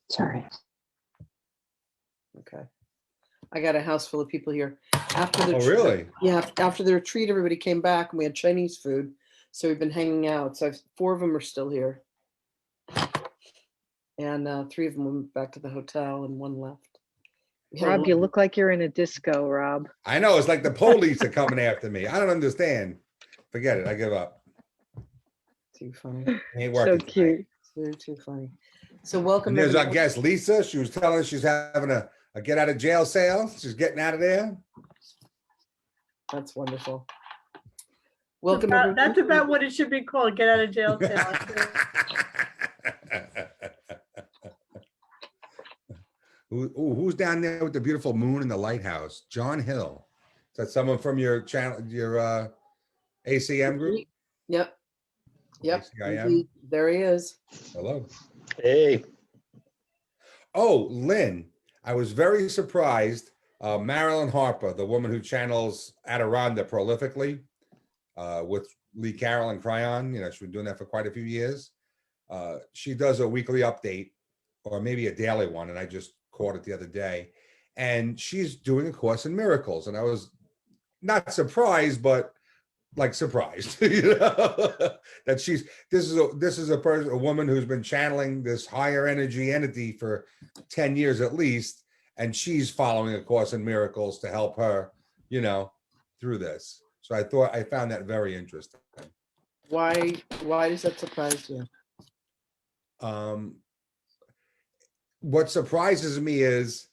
Sorry. Okay. I got a house full of people here. After the Oh, really? Yeah, after the retreat, everybody came back and we had Chinese food. So we've been hanging out. So 4 of them are still here. And 3 of them went back to the hotel and 1 left. Rob, you look like you're in a disco, Rob. I know, it's like the police are coming after me. I don't understand. Forget it, I give up. Too funny. Ain't So working cute. It's too funny. So welcome. And there's our everyone. guest, Lisa. She was telling us she's having a get out of jail sale. She's getting out of there. That's wonderful. Welcome. Everyone. That's about what it should be called. Get out of jail sale. Who's down there with the beautiful moon and the lighthouse? John Hill. Is that someone from your channel, your ACM group? Yep. ACIM? Indeed. There he is. Hello. Hey, Oh, Lynn, I was very surprised. Marilyn Harper, the woman who channels Adironda prolifically with Lee Carroll and Cryon, she's been doing that for quite a few years. She does a weekly update or maybe a daily one, and I just caught it the other day. And she's doing A Course in Miracles. And I was not surprised, but like surprised, that this is a woman who's been channeling this higher energy entity for 10 years at least, and she's following A Course in Miracles to help her, through this. So I found that very interesting. Why does that surprise you? What surprises me is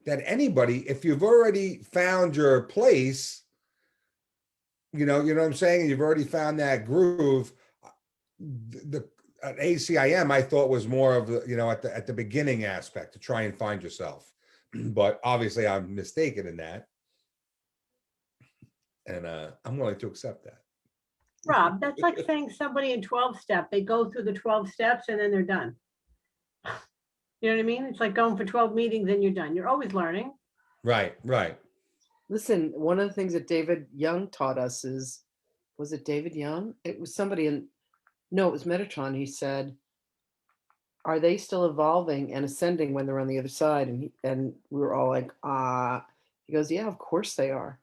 that anybody, if you've already found your place, you know what I'm saying? You've already found that groove. The ACIM I thought was more of the, at the beginning aspect to try and find yourself, but obviously I'm mistaken in that, and I'm willing to accept that. Rob, that's like saying somebody in 12-step, they go through the 12 steps and then they're done. You know what I mean? It's like going for 12 meetings and you're done. You're always learning. Right. Listen, one of the things that David Young taught us was it David Young? It was somebody it was Metatron. He said, are they still evolving and ascending when they're on the other side? And we were all like, he goes, yeah, of course they are.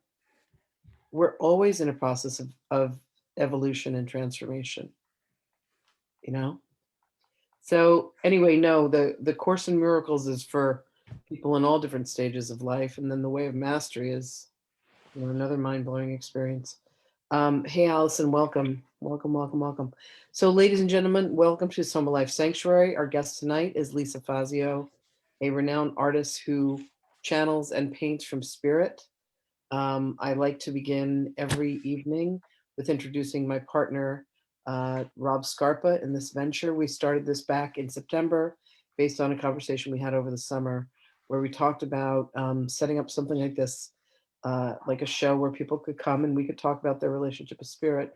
We're always in a process of evolution and transformation, So anyway, no, the Course in Miracles is for people in all different stages of life. And then the Way of Mastery is another mind-blowing experience. Hey, Allison, welcome. So ladies and gentlemen, welcome to Sohmalife Sanctuary. Our guest tonight is Liza Fazio, a renowned artist who channels and paints from spirit. I like to begin every evening with introducing my partner, Rob Scarpa, in this venture. We started this back in September based on a conversation we had over the summer where we talked about setting up something like this, like a show where people could come and we could talk about their relationship with spirit.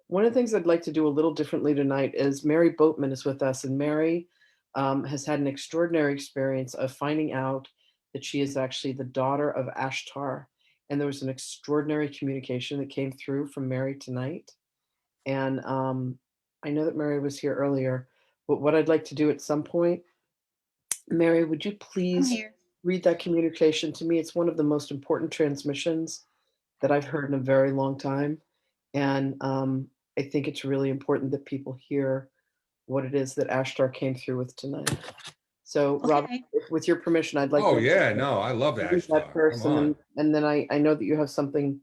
One of the things I'd like to do a little differently tonight is Mary Boatman is with us, and Mary has had an extraordinary experience of finding out that she is actually the daughter of Ashtar. And there was an extraordinary communication that came through from Mary tonight. And I know that Mary was here earlier, but what I'd like to do at some point, Mary, would you please read that communication to me? It's one of the most important transmissions that I've heard in a very long time. And I think it's really important that people hear what it is that Ashtar came through with tonight. So, okay. Rob, with your permission, I'd like to I love that person. And then I know that you have something,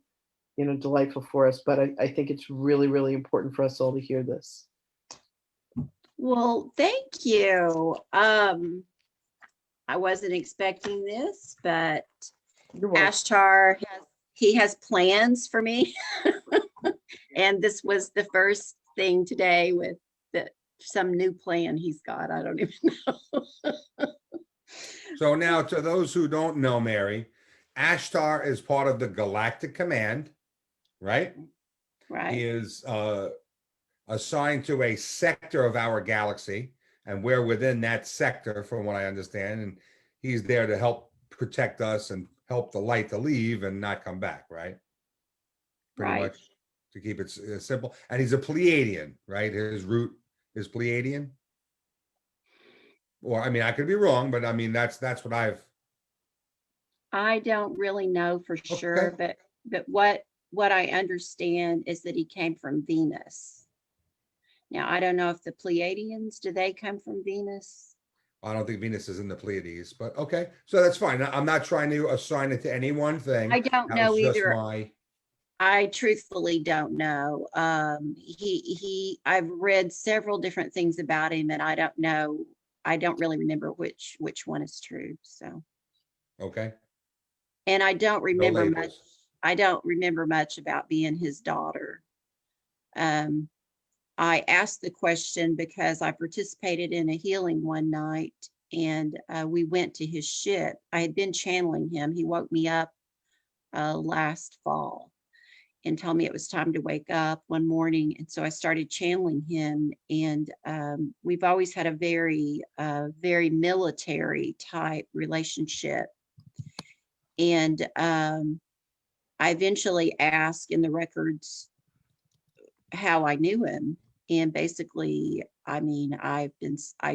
delightful for us, but I think it's really, really important for us all to hear this. Well, thank you. I wasn't expecting this, but Ashtar has plans for me. And this was the first thing today with some new plan he's got. I don't even know. So now, to those who don't know, Mary, Ashtar is part of the Galactic Command, right? Right. He is assigned to a sector of our galaxy, and we're within that sector, from what I understand. And he's there to help protect us and help the light to leave and not come back, right? Pretty much, to keep it simple. And he's a Pleiadian, right? His root is Pleiadian. Or, I mean, I could be wrong, but I mean, that's what I don't really know for sure, but what I understand is that he came from Venus. Now, I don't know if the Pleiadians, do they come from Venus? I don't think Venus is in the Pleiades, but okay. So that's fine. I'm not trying to assign it to any one thing. I don't That know was just either. my, I truthfully don't know. I've read several different things about him and I don't know. I don't really remember which one is true. So, okay. and I don't No remember much. labels. I don't remember much about being his daughter. I asked the question because I participated in a healing one night and we went to his ship. I had been channeling him. He woke me up last fall and told me it was time to wake up one morning. And so I started channeling him. And we've always had a very, military type relationship. And I eventually asked in the records how I knew him. And basically, I mean, I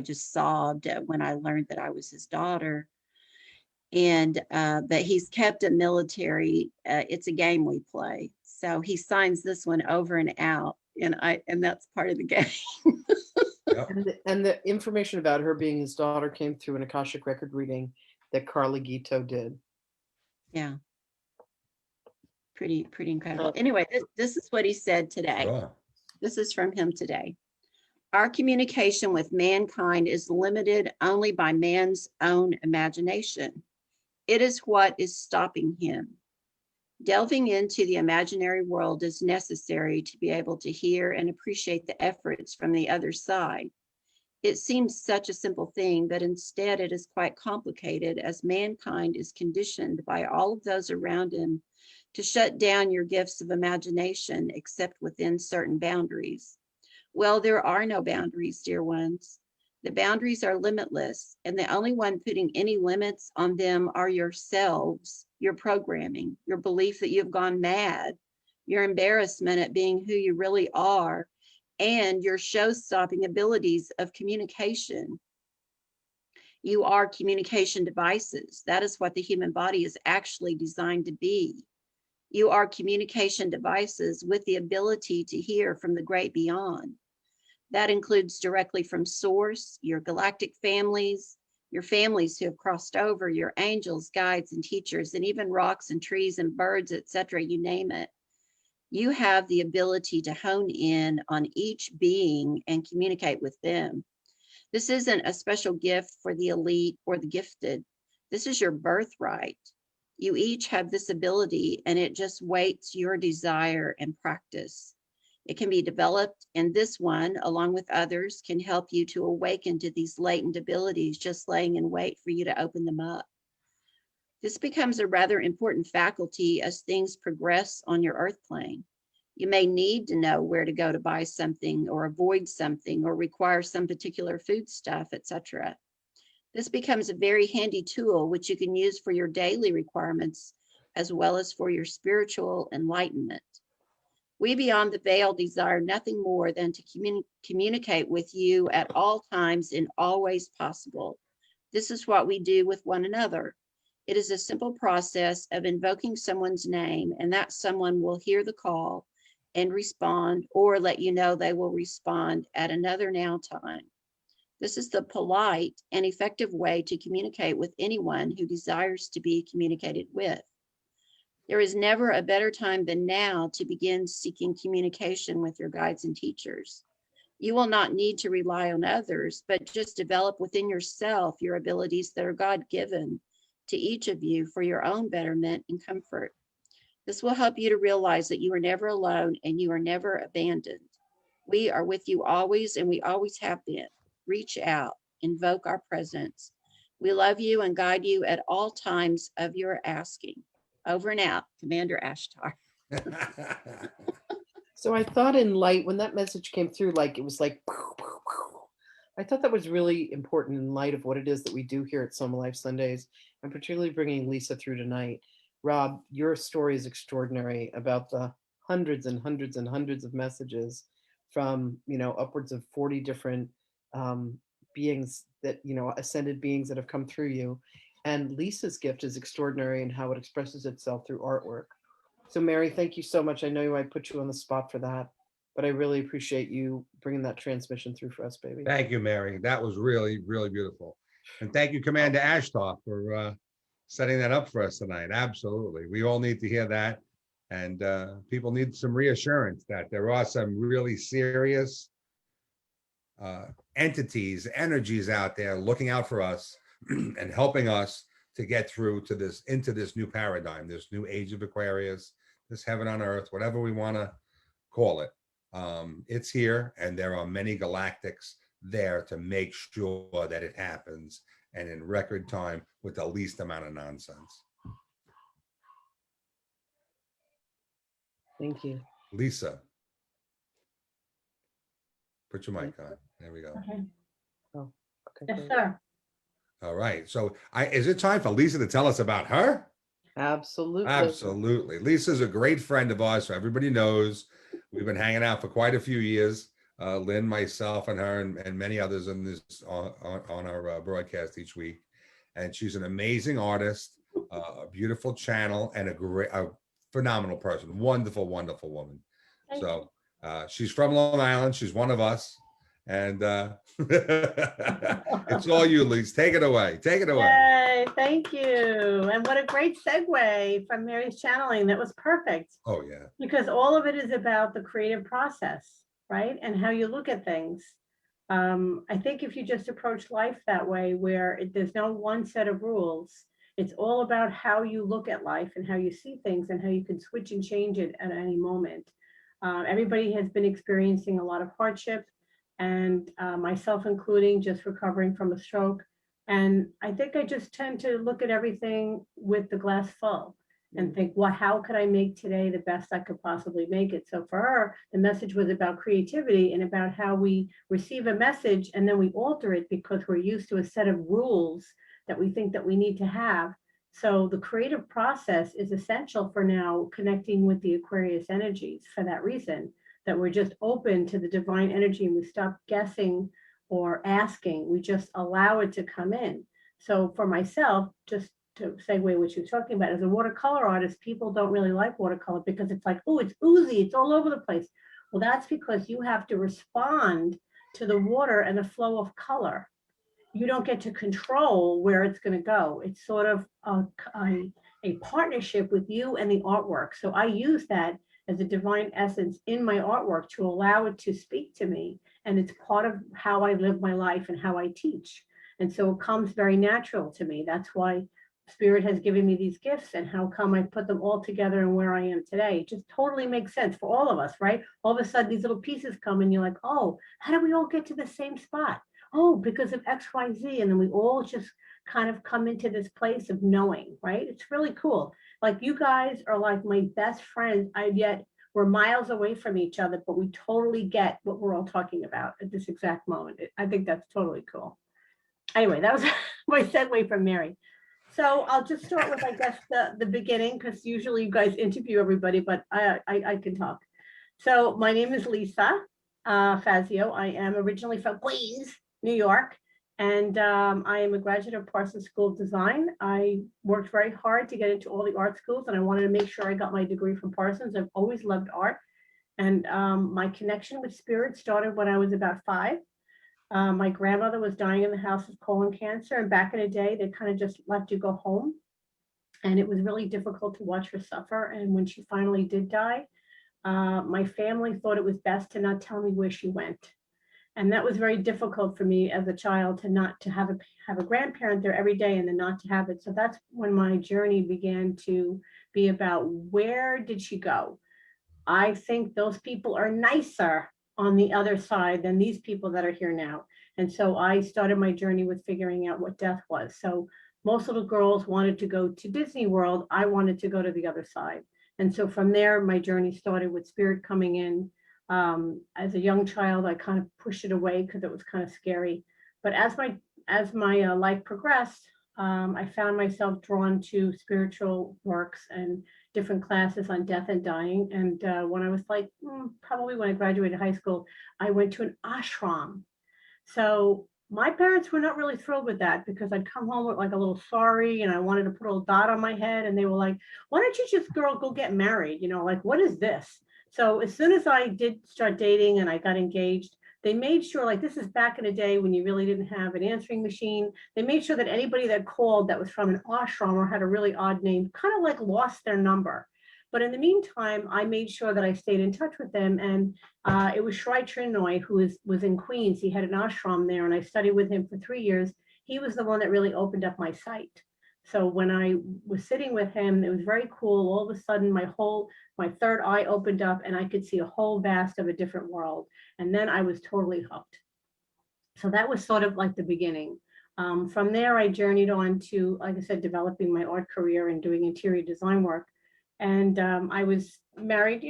just sobbed when I learned that I was his daughter. And but he's kept a military, it's a game we play. So he signs this one over and out, and that's part of the game. Yep. And the information about her being his daughter came through an Akashic record reading that Carla Gito did. Yeah. Pretty incredible. Anyway, this is what he said today. Sure. This is from him today. Our communication with mankind is limited only by man's own imagination. It is what is stopping him. Delving into the imaginary world is necessary to be able to hear and appreciate the efforts from the other side. It seems such a simple thing, but instead it is quite complicated as mankind is conditioned by all of those around him to shut down your gifts of imagination except within certain boundaries. Well, there are no boundaries, dear ones. The boundaries are limitless, and the only one putting any limits on them are yourselves, your programming, your belief that you've gone mad, your embarrassment at being who you really are, and your show-stopping abilities of communication. You are communication devices. That is what the human body is actually designed to be. You are communication devices with the ability to hear from the great beyond. That includes directly from source, your galactic families, your families who have crossed over, your angels, guides, and teachers, and even rocks and trees and birds, etc., you name it. You have the ability to hone in on each being and communicate with them. This isn't a special gift for the elite or the gifted. This is your birthright. You each have this ability, and it just waits your desire and practice. It can be developed, and this one, along with others, can help you to awaken to these latent abilities, just laying in wait for you to open them up. This becomes a rather important faculty as things progress on your earth plane. You may need to know where to go to buy something or avoid something or require some particular foodstuff, etc. This becomes a very handy tool which you can use for your daily requirements as well as for your spiritual enlightenment. We beyond the veil desire nothing more than to communicate with you at all times and always possible. This is what we do with one another. It is a simple process of invoking someone's name, and that someone will hear the call and respond, or let you know they will respond at another now time. This is the polite and effective way to communicate with anyone who desires to be communicated with. There is never a better time than now to begin seeking communication with your guides and teachers. You will not need to rely on others, but just develop within yourself your abilities that are God-given to each of you for your own betterment and comfort. This will help you to realize that you are never alone and you are never abandoned. We are with you always, and we always have been. Reach out, invoke our presence. We love you and guide you at all times of your asking. Over and out, Commander Ashtar. So I thought in light, when that message came through, like it was like, I thought that was really important in light of what it is that we do here at Sohmalife Sundays, and particularly bringing Lisa through tonight. Rob, your story is extraordinary about the hundreds and hundreds and hundreds of messages from, upwards of 40 different beings that, ascended beings that have come through you. And Lisa's gift is extraordinary in how it expresses itself through artwork. So Mary, thank you so much. I know I put you on the spot for that, but I really appreciate you bringing that transmission through for us, baby. Thank you, Mary. That was really, really beautiful. And thank you, Commander Ashtar, for setting that up for us tonight. Absolutely. We all need to hear that. And people need some reassurance that there are some really serious entities, energies out there looking out for us and helping us to get through to this, into this new paradigm, this new age of Aquarius, this heaven on earth, whatever we want to call it. It's here, and there are many galactics there to make sure that it happens, and in record time with the least amount of nonsense. Thank you. Lisa, put your mic on. There we go. Okay. Okay, Yes, great. sir. All right. So is it time for Lisa to tell us about her? Absolutely. Absolutely. Lisa's a great friend of ours, so everybody knows. We've been hanging out for quite a few years. Lynn, myself, and her, and many others in this on our broadcast each week. And she's an amazing artist, a beautiful channel, and a phenomenal person. Wonderful, wonderful woman. Thank So she's from Long Island. She's one of us. And it's all you, Lisa. Take it away. Take it away. Yay, thank you. And what a great segue from Mary's channeling. That was perfect. Oh, yeah. Because all of it is about the creative process, right? And how you look at things. I think if you just approach life that way, where there's no one set of rules, it's all about how you look at life and how you see things and how you can switch and change it at any moment. Everybody has been experiencing a lot of hardship, and myself including, just recovering from a stroke. And I think I just tend to look at everything with the glass full and think, well, how could I make today the best I could possibly make it? So for her, the message was about creativity and about how we receive a message and then we alter it because we're used to a set of rules that we think that we need to have. So the creative process is essential for now connecting with the Aquarius energies for that reason, that we're just open to the divine energy and we stop guessing or asking, we just allow it to come in. So for myself, just to segue what you're talking about, as a watercolor artist, people don't really like watercolor because it's like, oh, it's oozy, it's all over the place. Well, that's because you have to respond to the water and the flow of color. You don't get to control where it's going to go. It's sort of a partnership with you and the artwork. So I use that as a divine essence in my artwork to allow it to speak to me. And it's part of how I live my life and how I teach. And so it comes very natural to me. That's why Spirit has given me these gifts, and how come I put them all together and where I am today. It just totally makes sense for all of us, right? All of a sudden these little pieces come and you're like, oh, how do we all get to the same spot? Oh, because of X, Y, Z. And then we all just kind of come into this place of knowing, right? It's really cool. Like you guys are like my best friends, yet we're miles away from each other, but we totally get what we're all talking about at this exact moment. I think that's totally cool. Anyway, that was my segue from Mary. So I'll just start with, I guess, the beginning, because usually you guys interview everybody, but I can talk. So my name is Liza Fazio. I am originally from Queens, New York, and I am a graduate of Parsons School of Design. I worked very hard to get into all the art schools, and I wanted to make sure I got my degree from Parsons. I've always loved art, and my connection with spirit started when I was about 5. My grandmother was dying in the house of colon cancer, and back in the day, they kind of just let you go home. And it was really difficult to watch her suffer. And when she finally did die, my family thought it was best to not tell me where she went. And that was very difficult for me as a child to have a grandparent there every day and then not to have it. So that's when my journey began to be about, where did she go? I think those people are nicer on the other side than these people that are here now. And so I started my journey with figuring out what death was. So most little girls wanted to go to Disney World. I wanted to go to the other side. And so from there, my journey started with spirit coming in. As a young child, I kind of pushed it away because it was kind of scary. But as my life progressed, I found myself drawn to spiritual works and different classes on death and dying. And when I was like, probably when I graduated high school, I went to an ashram. So my parents were not really thrilled with that because I'd come home with like a little sari and I wanted to put a little dot on my head. And they were like, why don't you just go get married? You know, like, what is this? So as soon as I did start dating and I got engaged, they made sure, like, this is back in the day when you really didn't have an answering machine. They made sure that anybody that called that was from an ashram or had a really odd name kind of like lost their number. But in the meantime, I made sure that I stayed in touch with them. And it was Shri Trinoy, who was in Queens. He had an ashram there, and I studied with him for 3 years. He was the one that really opened up my sight. So when I was sitting with him, it was very cool. All of a sudden, my third eye opened up, and I could see a whole vast of a different world. And then I was totally hooked. So that was sort of like the beginning. From there, I journeyed on to, like I said, developing my art career and doing interior design work. And I was married,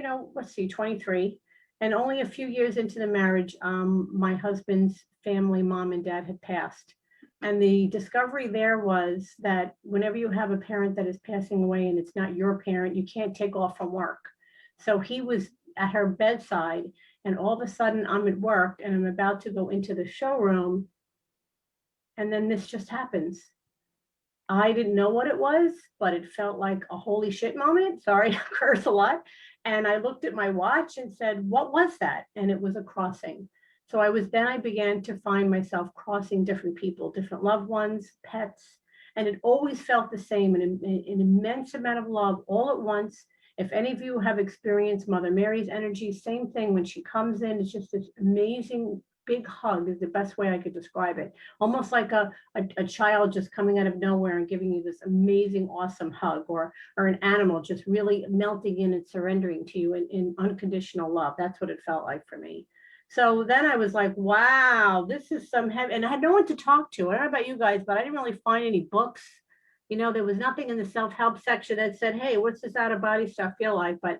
23. And only a few years into the marriage, my husband's family, mom and dad, had passed. And the discovery there was that whenever you have a parent that is passing away and it's not your parent, you can't take off from work. So he was at her bedside, and all of a sudden I'm at work and I'm about to go into the showroom. And then this just happens. I didn't know what it was, but it felt like a holy shit moment. Sorry, I curse a lot. And I looked at my watch and said, what was that? And it was a crossing. So I began to find myself crossing different people, different loved ones, pets, and it always felt the same, an immense amount of love all at once. If any of you have experienced Mother Mary's energy, same thing. When she comes in, it's just this amazing big hug is the best way I could describe it. Almost like a child just coming out of nowhere and giving you this amazing, awesome hug, or an animal just really melting in and surrendering to you in unconditional love. That's what it felt like for me. So then I was like, wow, this is some heavy, and I had no one to talk to. I don't know about you guys, but I didn't really find any books. There was nothing in the self-help section that said, hey, what's this out of body stuff feel like? But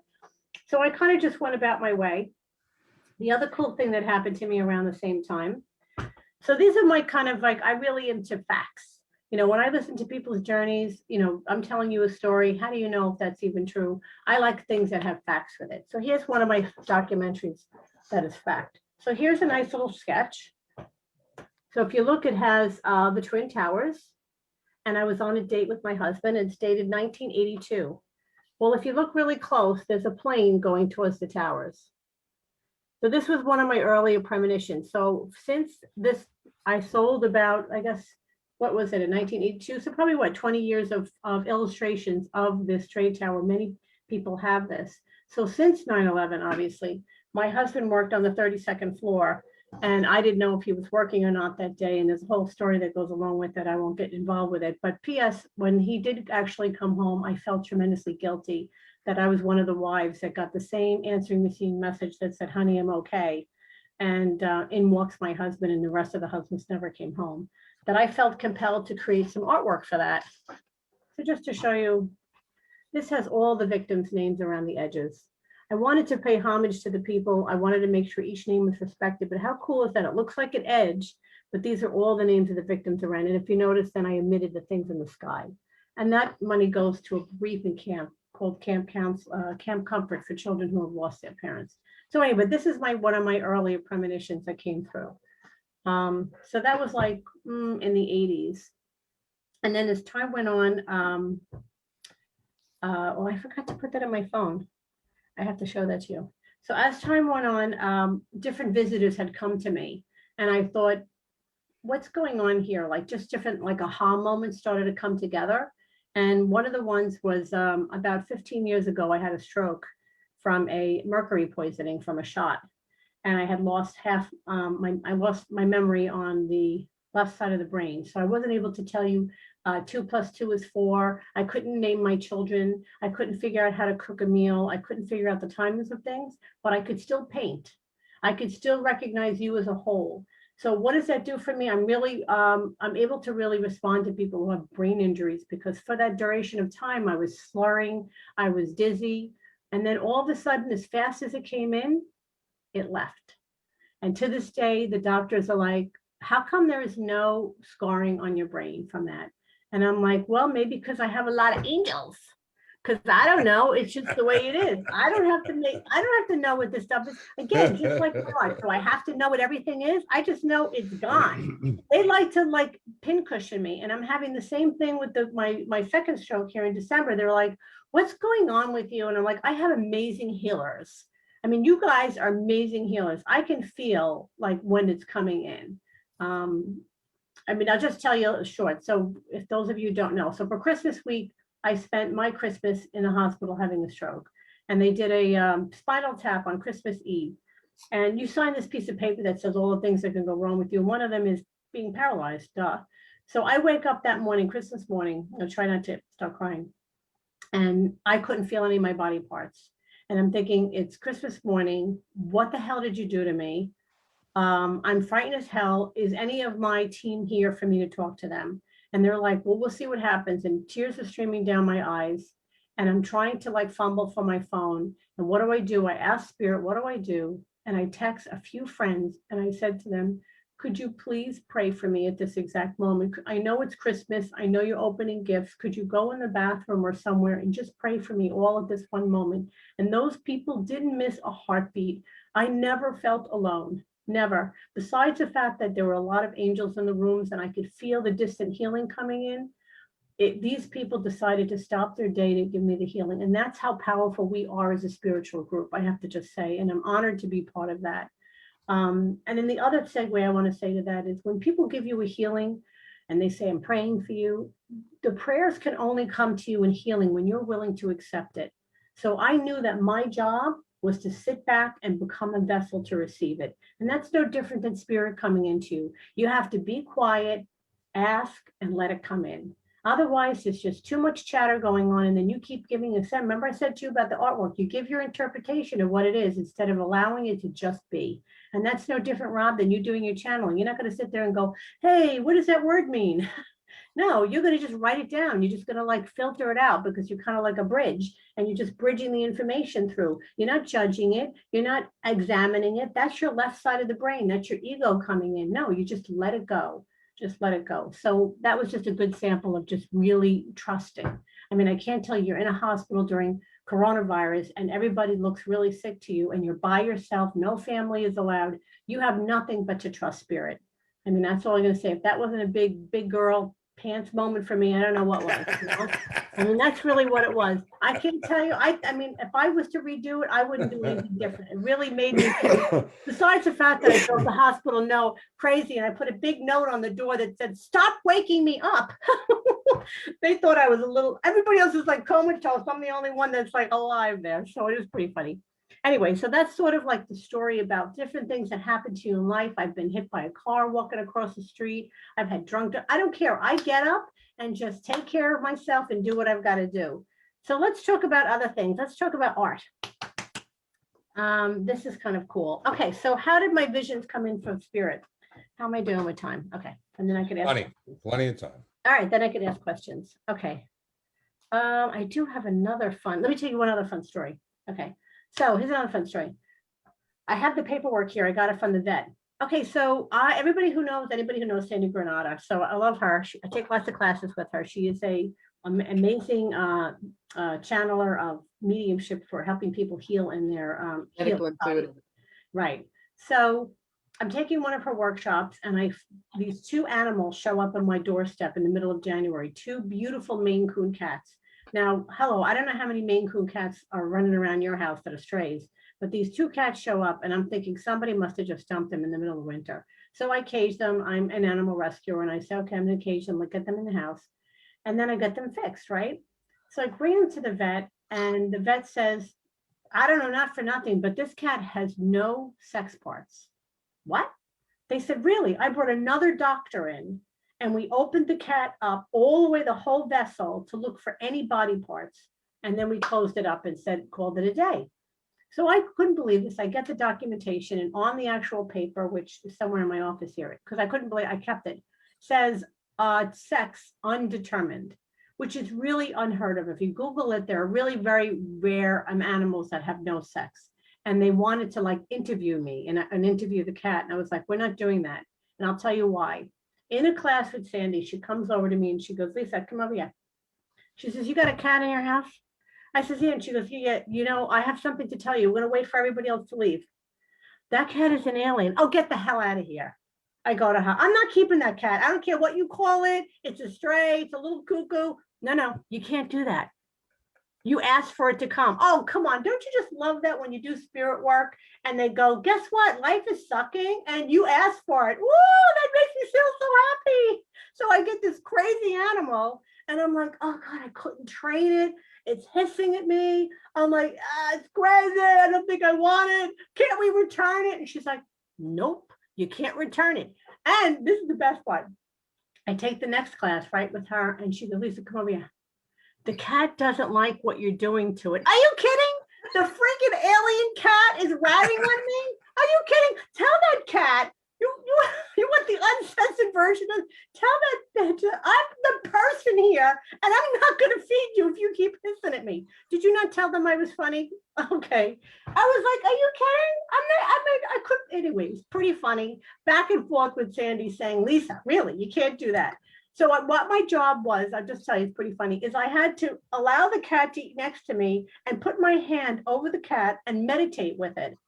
so I kind of just went about my way. The other cool thing that happened to me around the same time. So these are my kind of like, I really into facts. When I listen to people's journeys, I'm telling you a story. How do you know if that's even true? I like things that have facts with it. So here's one of my documentaries that is fact. So here's a nice little sketch. So if you look, it has the Twin Towers. And I was on a date with my husband. It's dated 1982. Well, if you look really close, there's a plane going towards the towers. So this was one of my earlier premonitions. So since this, I sold about, I guess, what was it, in 1982? So probably 20 years of illustrations of this trade tower. Many people have this. So since 9/11, obviously, my husband worked on the 32nd floor, and I didn't know if he was working or not that day. And there's a whole story that goes along with it. I won't get involved with it. But P.S., when he did actually come home, I felt tremendously guilty that I was one of the wives that got the same answering machine message that said, honey, I'm okay. And in walks my husband, and the rest of the husbands never came home. That I felt compelled to create some artwork for that. So just to show you, this has all the victims' names around the edges. I wanted to pay homage to the people. I wanted to make sure each name was respected, but how cool is that? It looks like an edge, but these are all the names of the victims around. And if you notice, then I omitted the things in the sky. And that money goes to a bereavement camp called Camp Comfort for children who have lost their parents. So anyway, this is one of my earlier premonitions that came through. So that was like in the 80s. And then as time went on, I forgot to put that in my phone. I have to show that to you. So as time went on, different visitors had come to me, and I thought, what's going on here? Like just different, like aha moments started to come together. And one of the ones was about 15 years ago, I had a stroke from a mercury poisoning from a shot. And I had lost I lost my memory on the left side of the brain. So I wasn't able to tell you 2 + 2 is 4. I couldn't name my children. I couldn't figure out how to cook a meal. I couldn't figure out the timings of things, but I could still paint. I could still recognize you as a whole. So what does that do for me? I'm really, I'm able to really respond to people who have brain injuries, because for that duration of time, I was slurring, I was dizzy. And then all of a sudden, as fast as it came in, it left. And to this day, the doctors are like, how come there is no scarring on your brain from that? And I'm like, well, maybe because I have a lot of angels. Because I don't know. It's just the way it is. I don't have to know what this stuff is. Again, just like art. So I have to know what everything is. I just know it's gone. They like to like pincushion me. And I'm having the same thing with my second stroke here in December. They're like, what's going on with you? And I'm like, I have amazing healers. I mean, you guys are amazing healers. I can feel like when it's coming in. I mean, I'll just tell you short. So if those of you don't know, so for Christmas week, I spent my Christmas in the hospital having a stroke, and they did a spinal tap on Christmas Eve. And you sign this piece of paper that says all the things that can go wrong with you. One of them is being paralyzed. Duh. So I wake up that morning, Christmas morning, I'll try not to start crying, and I couldn't feel any of my body parts. And I'm thinking, it's Christmas morning. What the hell did you do to me? I'm frightened as hell. Is any of my team here for me to talk to them? And they're like, well, we'll see what happens. And tears are streaming down my eyes. And I'm trying to like fumble for my phone. And what do? I ask Spirit, what do I do? And I text a few friends and I said to them, could you please pray for me at this exact moment? I know it's Christmas. I know you're opening gifts. Could you go in the bathroom or somewhere and just pray for me all at this one moment? And those people didn't miss a heartbeat. I never felt alone. Never. Besides the fact that there were a lot of angels in the rooms and I could feel the distant healing coming in, these people decided to stop their day to give me the healing. And that's how powerful we are as a spiritual group, I have to just say. And I'm honored to be part of that. And then the other segue I want to say to that is when people give you a healing and they say, I'm praying for you, the prayers can only come to you in healing when you're willing to accept it. So I knew that my job was to sit back and become a vessel to receive it. And that's no different than spirit coming into you. You have to be quiet, ask, and let it come in. Otherwise, it's just too much chatter going on. And then you keep giving a sense. Remember I said to you about the artwork, you give your interpretation of what it is instead of allowing it to just be. And that's no different, Rob, than you doing your channeling. You're not going to sit there and go, hey, what does that word mean? No, you're going to just write it down. You're just going to like filter it out because you're kind of like a bridge and you're just bridging the information through. You're not judging it. You're not examining it. That's your left side of the brain. That's your ego coming in. No, you just let it go. Just let it go. So that was just a good sample of just really trusting. I mean, I can't tell you, you're in a hospital during coronavirus and everybody looks really sick to you and you're by yourself. No family is allowed. You have nothing but to trust spirit. I mean, that's all I'm going to say. If that wasn't a big girl pants moment for me, I don't know what was. You know? I mean, that's really what it was. I can tell you, I mean, if I was to redo it, I wouldn't do anything different. It really made me feel, besides the fact that I drove the hospital crazy, and I put a big note on the door that said, stop waking me up. They thought I was a little, everybody else is like comatose. I'm the only one that's like alive there. So it is pretty funny. Anyway, so that's sort of like the story about different things that happen to you in life. I've been hit by a car walking across the street. I've had I don't care. I get up and just take care of myself and do what I've got to do. So let's talk about other things. Let's talk about art. This is kind of cool. Okay, so how did my visions come in from spirit? How am I doing with time? Okay, and then I could ask. Plenty of time. All right, then I could ask questions. Okay. I do have another fun. Let me tell you one other fun story. Okay. So here's another fun story. I have the paperwork here. I got it from the vet. Okay, so anybody who knows Sandy Granada, so I love her. I take lots of classes with her. She is an amazing channeler of mediumship for helping people heal in their right. So I'm taking one of her workshops, and these two animals show up on my doorstep in the middle of January. Two beautiful Maine Coon cats. Now, hello, I don't know how many Maine Coon cats are running around your house that are strays, but these two cats show up and I'm thinking somebody must have just dumped them in the middle of winter. So I cage them. I'm an animal rescuer and I say, okay, I'm going to cage them, get them in the house. And then I get them fixed, right? So I bring them to the vet and the vet says, I don't know, not for nothing, but this cat has no sex parts. What? They said, really? I brought another doctor in. And we opened the cat up all the way, the whole vessel, to look for any body parts. And then we closed it up and called it a day. So I couldn't believe this. I get the documentation and on the actual paper, which is somewhere in my office here, because I couldn't believe I kept it, says sex undetermined, which is really unheard of. If you Google it, there are really very rare animals that have no sex. And they wanted to interview me and interview the cat. And I was like, we're not doing that. And I'll tell you why. In a class with Sandy, she comes over to me and she goes, Lisa, come over here. She says, you got a cat in your house? I says, yeah. And she goes, yeah, I have something to tell you. We're going to wait for everybody else to leave. That cat is an alien. Oh, get the hell out of here. I go to her. I'm not keeping that cat. I don't care what you call it. It's a stray. It's a little cuckoo. No, you can't do that. You asked for it to come. Oh, come on. Don't you just love that when you do spirit work and they go, guess what? Life is sucking and you asked for it. Woo, that makes me feel so happy. So I get this crazy animal and I'm like, oh God, I couldn't train it. It's hissing at me. I'm like, it's crazy. I don't think I want it. Can't we return it? And she's like, nope, you can't return it. And this is the best part. I take the next class right with her and she goes, Lisa, come over here. The cat doesn't like what you're doing to it. Are you kidding? The freaking alien cat is ratting on me? Are you kidding? Tell that cat, you want the uncensored version of, tell that bitch, I'm the person here and I'm not going to feed you if you keep hissing at me. Did you not tell them I was funny? Okay. I was like, are you kidding? I couldn't, anyway, it was pretty funny. Back and forth with Sandy saying, Lisa, really, you can't do that. So what my job was, I'll just tell you, it's pretty funny, is I had to allow the cat to eat next to me and put my hand over the cat and meditate with it.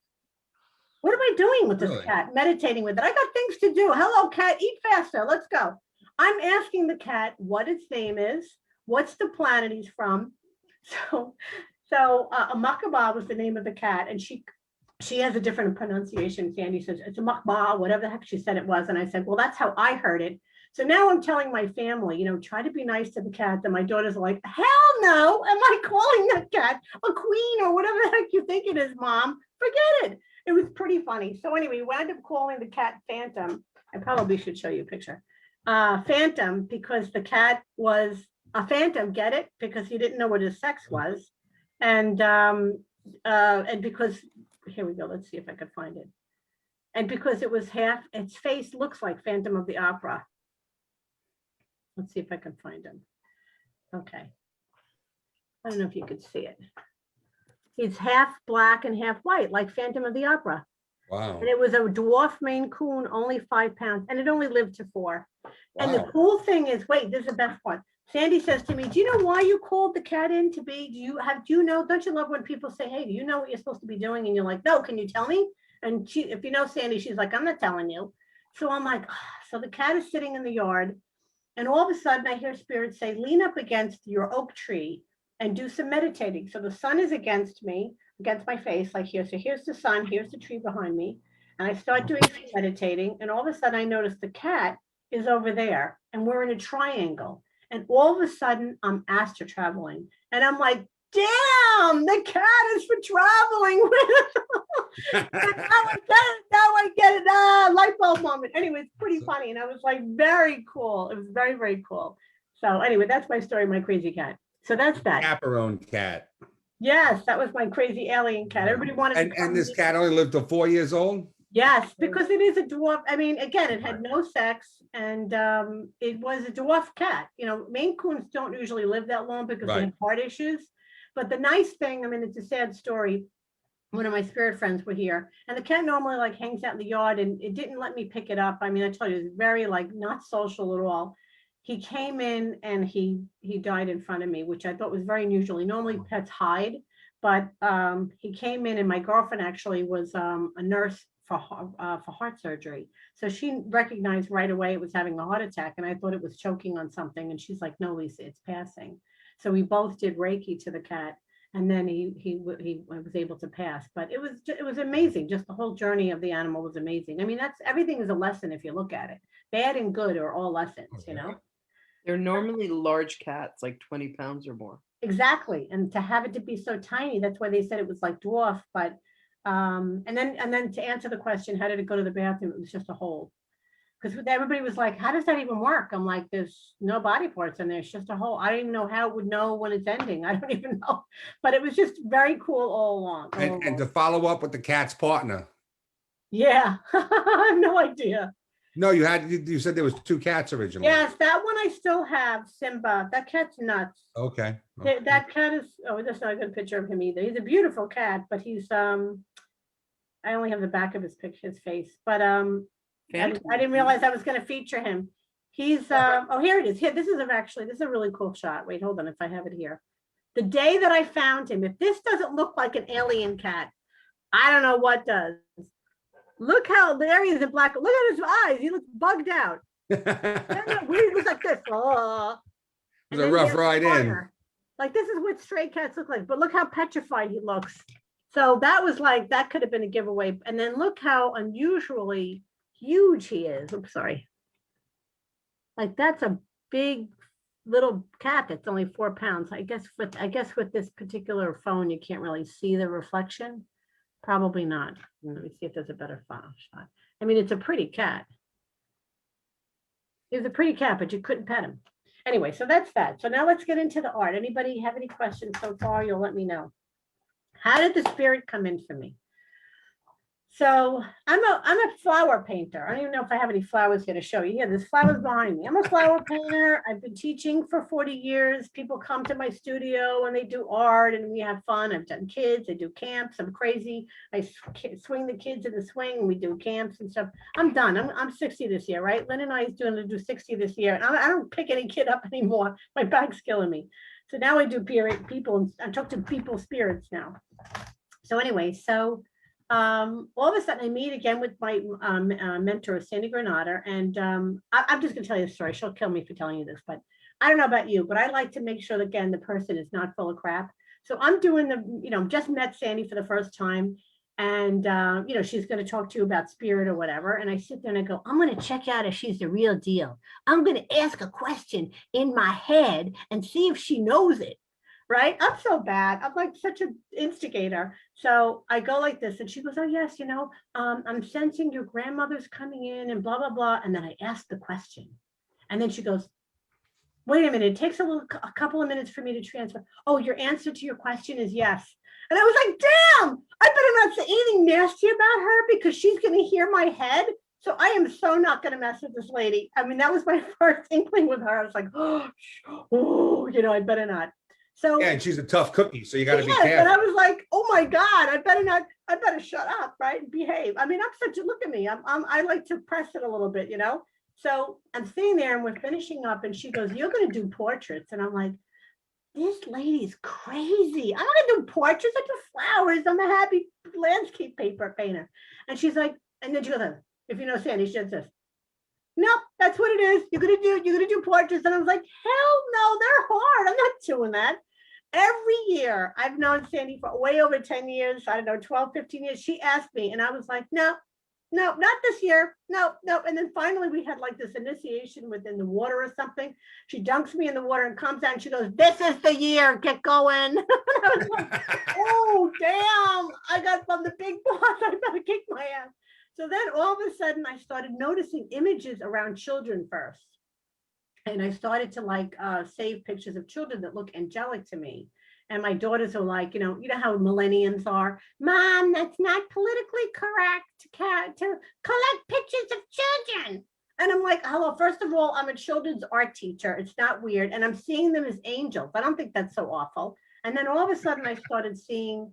What am I doing with this cat? Meditating with it. I got things to do. Hello, cat, eat faster. Let's go. I'm asking the cat what its name is, what's the planet he's from. So Amakaba was the name of the cat, and she has a different pronunciation. Sandy says it's a Makba, whatever the heck she said it was. And I said, well, that's how I heard it. So now I'm telling my family, try to be nice to the cat. And my daughter's like, hell no. Am I calling that cat a queen or whatever the heck you think it is, Mom? Forget it. It was pretty funny. So anyway, we wound up calling the cat Phantom. I probably should show you a picture. Phantom, because the cat was a phantom, get it? Because he didn't know what his sex was. And because, here we go. Let's see if I could find it. And because it was its face looks like Phantom of the Opera. Let's see if I can find him. Okay. I don't know if you could see it. He's half black and half white, like Phantom of the Opera. Wow. And it was a dwarf Maine Coon, only 5 pounds, and it only lived to 4. Wow. And the cool thing is, wait, this is the best part. Sandy says to me, do you know why you called the cat in to be? Don't you love when people say, hey, do you know what you're supposed to be doing? And you're like, no, can you tell me? And if you know Sandy, she's like, I'm not telling you. So I'm like, so the cat is sitting in the yard. And all of a sudden I hear spirits say, lean up against your oak tree and do some meditating. So the sun is against me, against my face, like here. So here's the sun, here's the tree behind me. And I start doing some meditating. And all of a sudden I notice the cat is over there and we're in a triangle. And all of a sudden I'm astral traveling. And I'm like, damn, the cat is for traveling with. Now I get it. Light bulb moment. Anyway, it's pretty funny. And I was like, very cool. It was very, very cool. So anyway, that's my story, my crazy cat. So that's that. Chaperone cat. Yes, that was my crazy alien cat. Everybody wanted to And this cat only lived to 4 years old? Yes, because it is a dwarf. I mean, again, it had no sex and it was a dwarf cat. Maine Coons don't usually live that long because they have heart issues. But the nice thing, I mean, it's a sad story. One of my spirit friends were here and the cat normally like hangs out in the yard and it didn't let me pick it up. I mean, I told you, it was very like not social at all. He came in and he died in front of me, which I thought was very unusual. Normally pets hide, but he came in and my girlfriend actually was a nurse for heart surgery. So she recognized right away it was having a heart attack and I thought it was choking on something. And she's like, no, Lisa, it's passing. So we both did Reiki to the cat and then he was able to pass. But it was amazing. Just the whole journey of the animal was amazing. I mean, everything is a lesson if you look at it. Bad and good are all lessons, They're normally large cats, like 20 pounds or more. Exactly. And to have it to be so tiny, that's why they said it was like dwarf. But and then to answer the question, how did it go to the bathroom? It was just a hole. Because everybody was like, how does that even work? I'm like, there's no body parts in there. It's just a hole. I don't even know how it would know when it's ending. I don't even know. But it was just very cool all along. And to follow up with the cat's partner. Yeah, I have no idea. No, you said there was 2 cats originally. Yes, that one I still have, Simba. That cat's nuts. Okay. That cat is, that's not a good picture of him either. He's a beautiful cat, but he's, I only have the back of his face, but I didn't realize I was going to feature him. He's, here it is. Here, this is a really cool shot. Wait, hold on if I have it here. The day that I found him, if this doesn't look like an alien cat, I don't know what does. Look how there he is in black. Look at his eyes. He looks bugged out. He looks like this. Oh. It was a rough ride in. Like this is what stray cats look like, but look how petrified he looks. So that was like, that could have been a giveaway. And then look how unusually huge he is. Oops, sorry. Like that's a big little cat that's only 4 pounds. I guess with this particular phone, you can't really see the reflection. Probably not. Let me see if there's a better phone shot. I mean, it's a pretty cat. He was a pretty cat, but you couldn't pet him. Anyway, so that's that. So now let's get into the art. Anybody have any questions so far? You'll let me know. How did the spirit come in for me? So I'm a flower painter. I don't even know if I have any flowers here to show you. Yeah, there's flowers behind me. I'm a flower painter. I've been teaching for 40 years. People come to my studio and they do art and we have fun. I've done kids. I do camps. I'm crazy. I swing the kids in the swing and we do camps and stuff. I'm done. I'm 60 this year, right? Lynn and I is doing to do 60 this year. And I don't pick any kid up anymore. My back's killing me. So now I do people. I talk to people's spirits now. So anyway, all of a sudden I meet again with my mentor, Sandy Granada. And I'm just gonna tell you a story. She'll kill me for telling you this, but I don't know about you, but I like to make sure that, again, the person is not full of crap. So I'm doing just met Sandy for the first time. And, she's going to talk to you about spirit or whatever. And I sit there and I go, I'm going to check out if she's the real deal. I'm going to ask a question in my head and see if she knows it. Right? I'm so bad. I'm like such an instigator. So I go like this and she goes, oh yes, I'm sensing your grandmother's coming in and blah, blah, blah. And then I ask the question. And then she goes, wait a minute, it takes a couple of minutes for me to transfer. Oh, your answer to your question is yes. And I was like, damn, I better not say anything nasty about her because she's going to hear my head. So I am so not going to mess with this lady. I mean, that was my first inkling with her. I was like, I better not. So yeah, and she's a tough cookie, so you got to be careful. And I was like, oh my God, I better shut up, right? And behave. I mean, look at me. I like to press it a little bit, So I'm sitting there and we're finishing up and she goes, you're going to do portraits. And I'm like, this lady's crazy. I'm not going to do portraits. I do flowers. I'm a happy landscape paper painter. And she's like, and then she goes, if you know Sandy, she says this. Nope, that's what it is. You're gonna do portraits. And I was like, hell no, they're hard. I'm not doing that. Every year, I've known Sandy for way over 10 years, I don't know, 12, 15 years. She asked me and I was like, no, not this year. No. And then finally we had like this initiation within the water or something. She dunks me in the water and comes out and she goes, this is the year, get going. And I was like, oh, damn, I got from the big boss. I better kick my ass. So then all of a sudden I started noticing images around children first. And I started to save pictures of children that look angelic to me. And my daughters are like, you know how millennials are. Mom, that's not politically correct to collect pictures of children. And I'm like, hello, first of all, I'm a children's art teacher. It's not weird. And I'm seeing them as angels. I don't think that's so awful. And then all of a sudden I started seeing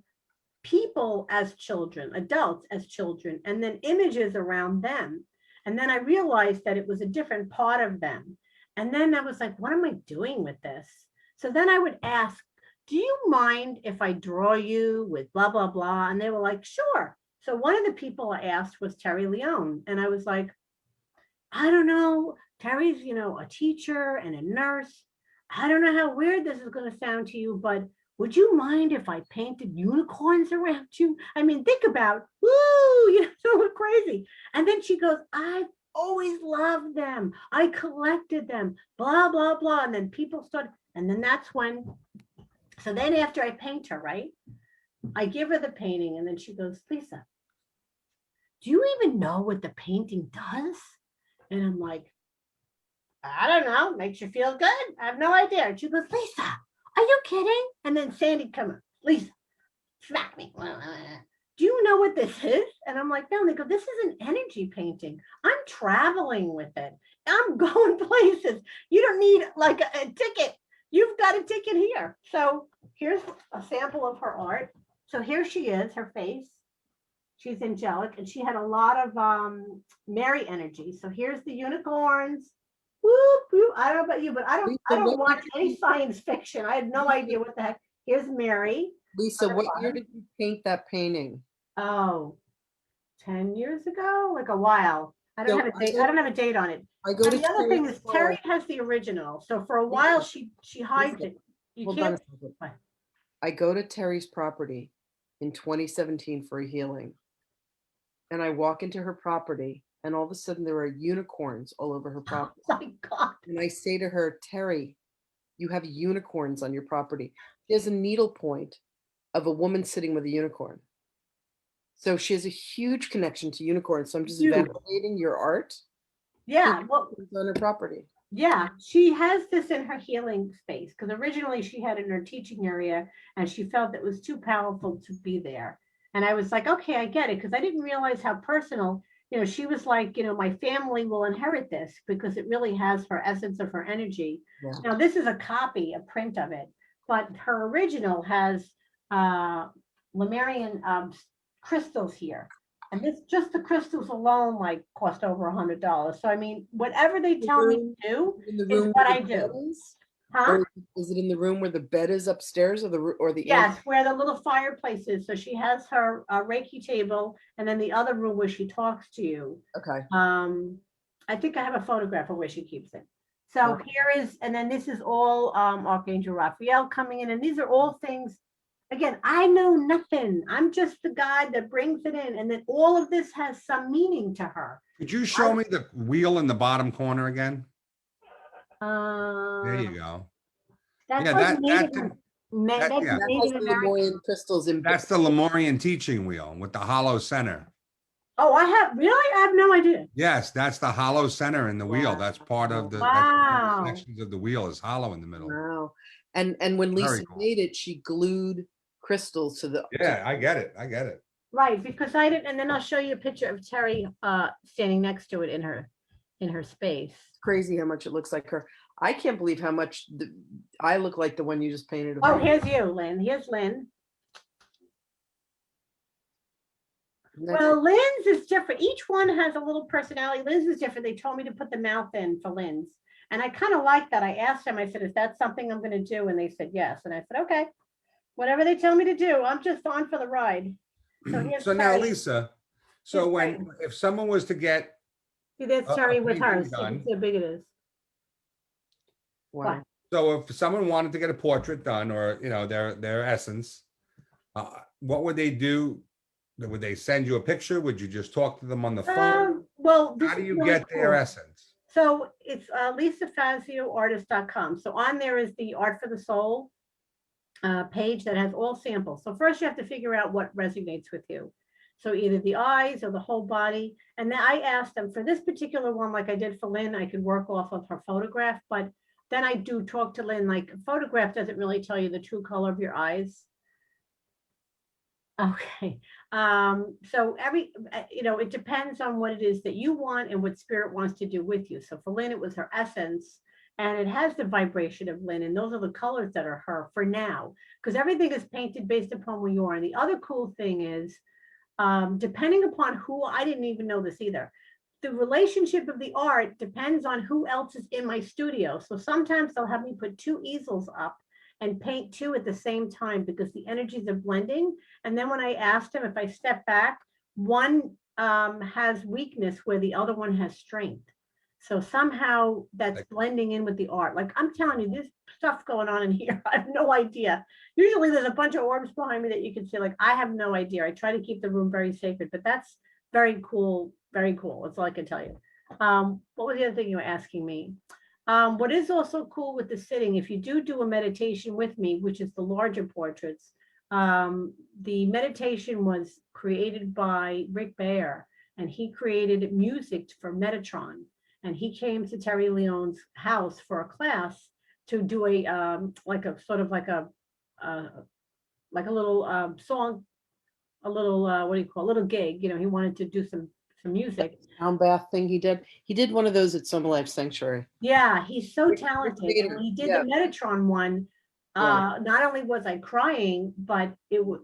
people as children, adults as children, and then images around them. And then I realized that it was a different part of them. And then I was like, what am I doing with this? So then I would ask, do you mind if I draw you with blah, blah, blah? And they were like, sure. So one of the people I asked was Terry Leone. And I was like, I don't know. Terry's, a teacher and a nurse. I don't know how weird this is going to sound to you, but would you mind if I painted unicorns around you? I mean, think about, so crazy. And then she goes, I've always loved them. I collected them, blah, blah, blah. And then people started, and then that's when, so then after I paint her, right? I give her the painting and then she goes, Lisa, do you even know what the painting does? And I'm like, I don't know, makes you feel good. I have no idea. And she goes, Lisa, are you kidding? And then Sandy come up, Lisa, smack me. Do you know what this is? And I'm like, no. And they go, this is an energy painting. I'm traveling with it. I'm going places. You don't need like a ticket. You've got a ticket here. So here's a sample of her art. So here she is, her face. She's angelic and she had a lot of Mary energy. So here's the unicorns. Whoop, whoop. I don't know about you, but I don't watch any science fiction. I had no idea what the heck. Here's Mary. Lisa, On the what year bottom. did you paint that painting? Oh, 10 years ago, like a while. I don't So have a I date. go- I don't have a date on it. I go But to the other thing Terry's is Terry wall. has the original. So for a while, she hides Lisa, it. You Hold on a can't. second. What? I go to Terry's property in 2017 for a healing. And I walk into her property and all of a sudden there are unicorns all over her Oh property. my God. And I say to her, Terry, you have unicorns on your property. She has a needle point of a woman sitting with a unicorn. So she has a huge connection to unicorns. So I'm just Huge. validating your art. Yeah. Well, It's on her property. yeah, she has this in her healing space because originally she had it in her teaching area and she felt it was too powerful to be there. And I was like, okay, I get it because I didn't realize how personal, she was like, my family will inherit this because it really has her essence of her energy. Yeah. Now, this is a copy, a print of it, but her original has Lemurian crystals here. And this, just the crystals alone, like cost over $100. So I mean, whatever they tell me to do In the is room what where I the bed do. is? Huh? Or is it in the room where the bed is upstairs or the Yes, where the little fireplace is. So she has her Reiki table and then the other room where she talks to you. Okay. I think I have a photograph of where she keeps it. So Okay. here is, and then this is all Archangel Raphael coming in. And these are all things, again, I know nothing. I'm just the guide that brings it in. And then all of this has some meaning to her. Could you show me the wheel in the bottom corner again? There you Uh, go. that's Yeah, like that Native, didn't- that's yeah. That has Native the American. Lemurian crystals in. That's the Lemurian teaching wheel with the hollow center. Oh, really? I have no idea. Yes, that's the hollow center in the wheel. Wow. That's part of the Wow. that's one of the sections of the wheel is hollow in the middle. Wow. And when Very Lisa cool. made it, she glued crystals to the. Yeah, I get it. I get it. Right, because I didn't, and then I'll show you a picture of Terry standing next to it in her space. Crazy how much it looks like her. I can't believe how much I look like the one you just painted. of Oh, her. here's you, Lynn. Here's Lynn. That's- Well, Lynn's is different. Each one has a little personality. Lynn's is different. They told me to put the mouth in for Lynn's. And I kind of like that. I asked them, I said, is that something I'm going to do? And they said, yes. And I said, okay, whatever they tell me to do, I'm just on for the ride. So here's So now, Terry. Lisa, so when if someone was to get See, there's a Terry with painting hers. So you done. can see how big it is. wow. so if someone wanted to get a portrait done or their essence, what would they do? Would they send you a picture? Would you just talk to them on the phone? Well, this How do is you really get their cool. essence? So it's LisaFazioArtist.com. So on there is the Art for the Soul page that has all samples. So first you have to figure out what resonates with you. So either the eyes or the whole body. And then I asked them for this particular one, like I did for Lynn, I could work off of her photograph, but then I do talk to Lynn, like a photograph doesn't really tell you the true color of your eyes. Okay. So it depends on what it is that you want and what spirit wants to do with you. So for Lynn, it was her essence and it has the vibration of Lynn. And those are the colors that are her for now, because everything is painted based upon where you are. And the other cool thing is, depending upon who, I didn't even know this either. The relationship of the art depends on who else is in my studio. So sometimes they'll have me put 2 easels up and paint 2 at the same time because the energies are blending. And then when I asked him if I step back, one has weakness where the other one has strength. So somehow that's blending in with the art. Like I'm telling you, there's stuff going on in here. I have no idea. Usually there's a bunch of orbs behind me that you can see. Like I have no idea. I try to keep the room very sacred, but that's very cool. Very cool. That's all I can tell you. What was the other thing you were asking me? What is also cool with the sitting, if you do a meditation with me, which is the larger portraits, the meditation was created by Rick Baer, and he created music for Metatron. And he came to Terry Leone's house for a class to do a like a sort of like a little song, a little what do you call, a little gig. He wanted to do some music. Sound bath thing he did. He did one of those at Sohmalife Sanctuary. Yeah, he's so Rick talented. Bader, And when he did yeah. the Metatron one, Yeah. not only was I crying, but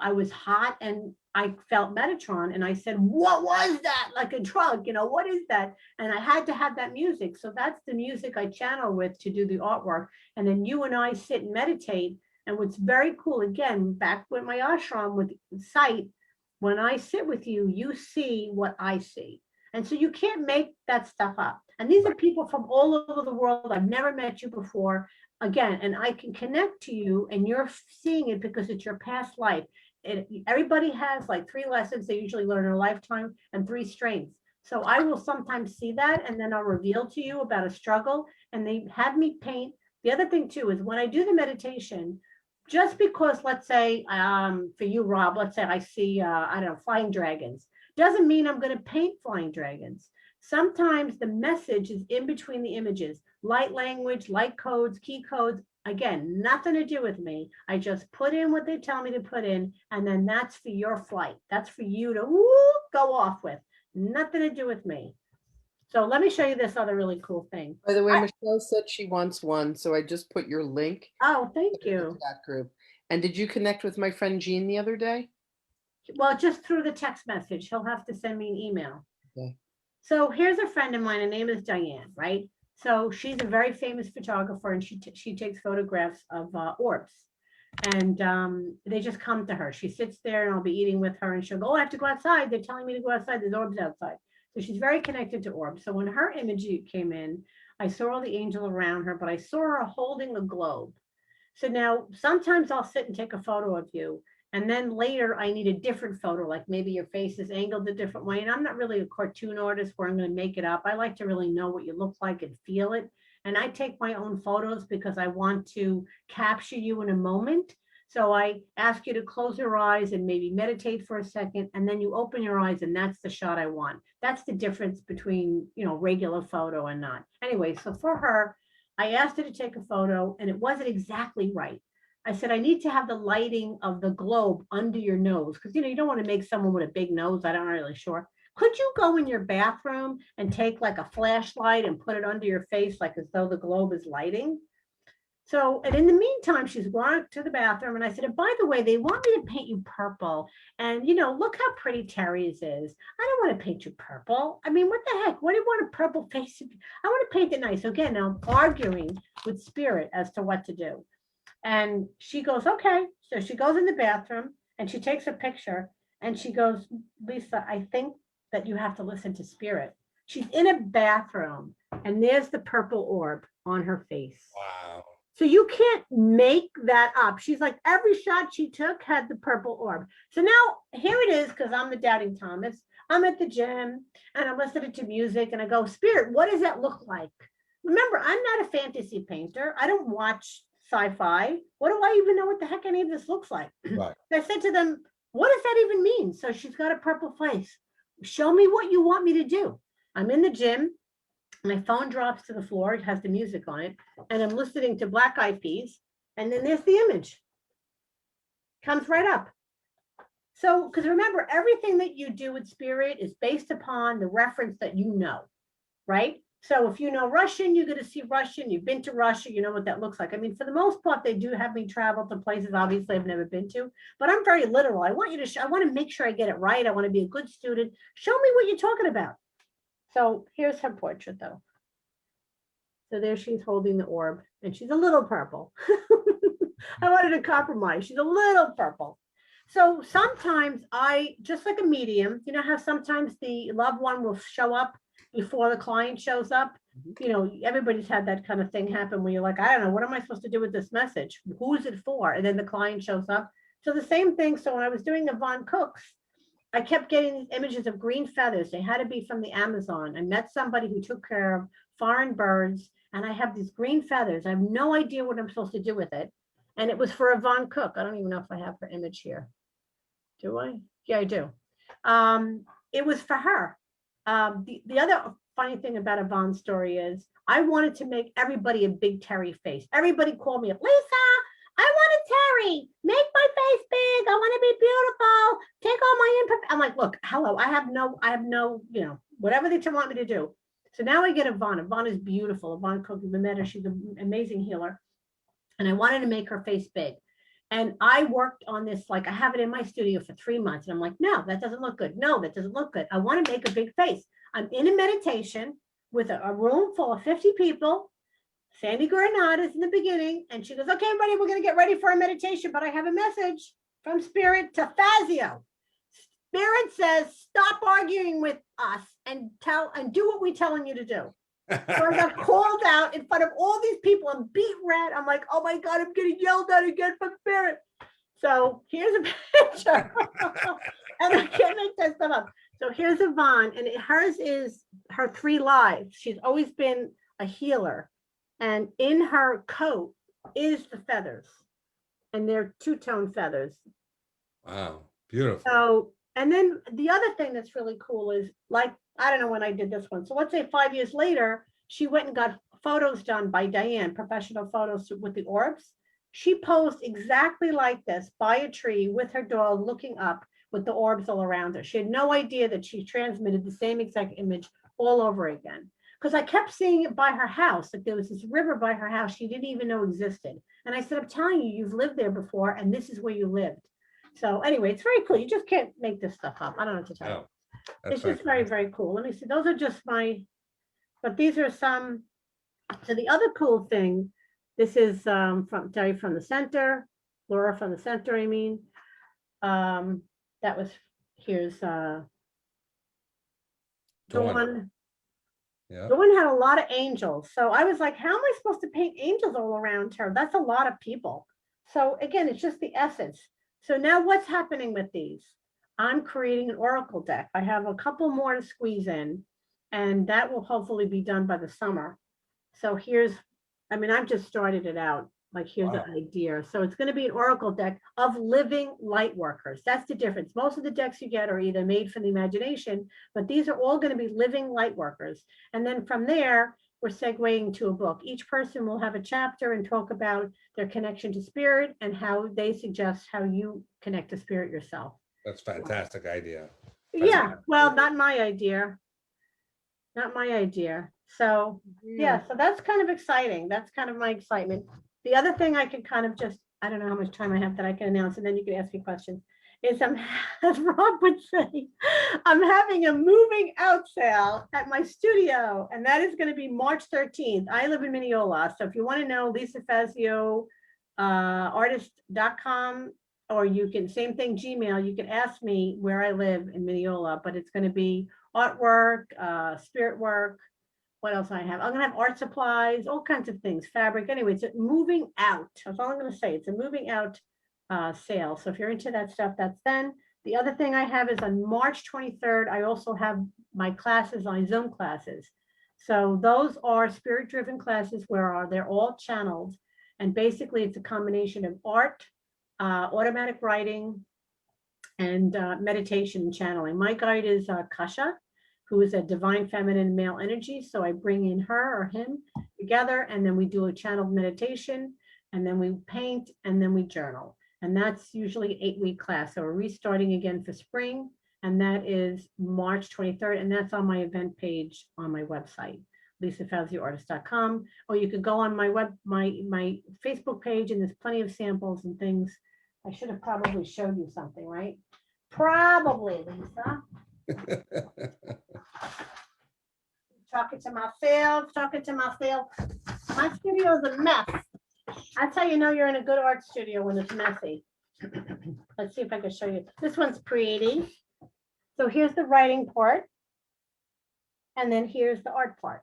I was hot and I felt Metatron and I said, what was that? Like a drug, what is that? And I had to have that music. So that's the music I channel with to do the artwork. And then you and I sit and meditate And what's very cool, again, back with my ashram with sight, when I sit with you, you see what I see. And so you can't make that stuff up. And these are people from all over the world. I've never met you before. Again, and I can connect to you and you're seeing it because it's your past life. Everybody has like 3 lessons they usually learn in a lifetime and 3 strengths. So I will sometimes see that and then I'll reveal to you about a struggle and they have me paint. The other thing too is when I do the meditation, just because let's say for you, Rob, let's say I see, I don't know, flying dragons, doesn't mean I'm going to paint flying dragons. Sometimes the message is in between the images, light language, light codes, key codes. Again, nothing to do with me. I just put in what they tell me to put in, and then that's for your flight. That's for you to go off with. Nothing to do with me. So let me show you this other really cool thing. By the way, Michelle said she wants one, so I just put your link Oh, thank in the you. chat group. And did you connect with my friend Jean the other day? Well, just through the text message. He'll have to send me an email. Okay. So here's a friend of mine. Her name is Diane, right? So she's a very famous photographer and she takes photographs of orbs. And they just come to her. She sits there and I'll be eating with her and she'll go, oh, I have to go outside. They're telling me to go outside. There's orbs outside. So she's very connected to orbs. So when her image came in, I saw all the angel around her, but I saw her holding a globe. So now sometimes I'll sit and take a photo of you. And then later I need a different photo, like maybe your face is angled a different way. And I'm not really a cartoon artist where I'm going to make it up. I like to really know what you look like and feel it. And I take my own photos because I want to capture you in a moment. So I ask you to close your eyes and maybe meditate for a second, and then you open your eyes and that's the shot I want. That's the difference between, you know, regular photo and not. Anyway, so for her, I asked her to take a photo and it wasn't exactly right. I said, I need to have the lighting of the globe under your nose because, you know, you don't want to make someone with a big nose. I'm not really sure. Could you go in your bathroom and take like a flashlight and put it under your face, like as though the globe is lighting? So, and in the meantime, she's going to the bathroom and I said, and by the way, they want me to paint you purple. And, you know, look how pretty Terry's is. I don't want to paint you purple. I mean, what the heck? What do you want a purple face? I want to paint it nice. So again, I'm arguing with spirit as to what to do. And she goes, okay. So she goes in the bathroom and she takes a picture and she goes, Lisa, I think that you have to listen to spirit. She's in a bathroom and there's the purple orb on her face. Wow. So you can't make that up. She's like, every shot she took had the purple orb. So now here it is, because I'm the doubting Thomas. I'm at the gym and I'm listening to music and I go, Spirit, what does that look like? Remember, I'm not a fantasy painter. I don't watch sci-fi. What do I even know what the heck any of this looks like? Right. I said to them, what does that even mean? So she's got a purple face. Show me what you want me to do. I'm in the gym. My phone drops to the floor. It has the music on it. And I'm listening to Black Eyed Peas. And then there's the image. Comes right up. So, because remember, everything that you do with spirit is based upon the reference that you know, right? So if you know Russian, you're going to see Russian. You've been to Russia, you know what that looks like. I mean, for the most part, they do have me travel to places obviously I've never been to, but I'm very literal. I want you to, I want to make sure I get it right. I want to be a good student. Show me what you're talking about. So here's her portrait though. So there she's holding the orb and she's a little purple. I wanted to compromise. She's a little purple. So sometimes I, just like a medium, you know how sometimes the loved one will show up before the client shows up? You know, everybody's had that kind of thing happen where you're like, I don't know, what am I supposed to do with this message? Who's it for? And then the client shows up. So the same thing. So when I was doing the Von Cooks, I kept getting these images of green feathers. They had to be from the Amazon. I met somebody who took care of foreign birds and I have these green feathers. I have no idea what I'm supposed to do with it. And it was for a Von Cook. I don't even know if I have her image here. Do I? Yeah, I do. It was for her. The other funny thing about a Von story is I wanted to make everybody a big Terry face. Everybody called me up, Lisa, I want a Terry. Make my face big. I want to be beautiful. Take all my input. I'm like, look, hello. I have no, you know, whatever they want me to do. So now I get a Von. A Von is beautiful. A Von Cook, we met her. She's an amazing healer. And I wanted to make her face big. And I worked on this, like I have it in my studio for 3 months. And I'm like, no, that doesn't look good. No, that doesn't look good. I want to make a big face. I'm in a meditation with a room full of 50 people, Sandy Granada is in the beginning, and she goes, okay, everybody, we're going to get ready for our meditation, but I have a message from Spirit to Fazio. Spirit says, stop arguing with us and do what we're telling you to do. So I got called out in front of all these people and beat red. I'm like, oh my God, I'm getting yelled at again from Spirit. So here's a picture. And I can't make that stuff up. So here's Yvonne, and hers is her 3 lives. She's always been a healer. And in her coat is the feathers. And they're 2-tone feathers. Wow, beautiful. So, and then the other thing that's really cool is, like, I don't know when I did this one. So let's say 5 years later, she went and got photos done by Diane, professional photos with the orbs. She posed exactly like this by a tree with her dog looking up with the orbs all around her. She had no idea that she transmitted the same exact image all over again. Because I kept seeing it by her house. Like there was this river by her house she didn't even know existed. And I said, I'm telling you, you've lived there before, and this is where you lived. So anyway, it's very cool. You just can't make this stuff up. I don't know what to tell you. Oh, that's It's just very, very cool. Let me see. Those are just but these are some. So the other cool thing, this is from Terry from the center, Laura from the center, I mean. That was, here's the one. Yeah. The one had a lot of angels. So I was like, how am I supposed to paint angels all around her? That's a lot of people. So again, it's just the essence. So now what's happening with these? I'm creating an oracle deck. I have a couple more to squeeze in, and that will hopefully be done by the summer. So here's, I mean, I've just started it out. Like here's the idea. So it's going to be an oracle deck of living light workers. That's the difference. Most of the decks you get are either made from the imagination, but these are all going to be living light workers. And then from there, we're segueing to a book. Each person will have a chapter and talk about their connection to spirit and how they suggest how you connect to spirit yourself. That's a fantastic idea. Yeah, well, not my idea. Not my idea. So yeah, so that's kind of exciting. That's kind of my excitement. The other thing I can kind of just, I don't know how much time I have that I can announce, and then you can ask me questions, is as Rob would say, I'm having a moving out sale at my studio, and that is going to be March 13th. I live in Mineola, so if you want to know, Liza Fazio, artist.com, or you can, same thing, Gmail, you can ask me where I live in Mineola, but it's going to be artwork, spirit work. What else I have? I'm gonna have art supplies, all kinds of things, fabric. Anyway, it's a moving out. That's all I'm gonna say. It's a moving out sale. So if you're into that stuff, that's then. The other thing I have is on March 23rd, I also have my classes, my Zoom classes. So those are spirit-driven classes where they're all channeled. And basically it's a combination of art, automatic writing, and meditation and channeling. My guide is Kasha, who is a divine feminine male energy. So I bring in her or him together, and then we do a channeled meditation, and then we paint, and then we journal. And that's usually an 8-week class. So we're restarting again for spring, and that is March 23rd. And that's on my event page on my website, lisafazioartist.com. Or you could go on my my Facebook page, and there's plenty of samples and things. I should have probably showed you something, right? Probably, Lisa. Talking to myself. My studio is a mess. That's how you know you're in a good art studio, when it's messy. Let's see if I can show you. This one's pretty. So here's the writing part. And then here's the art part.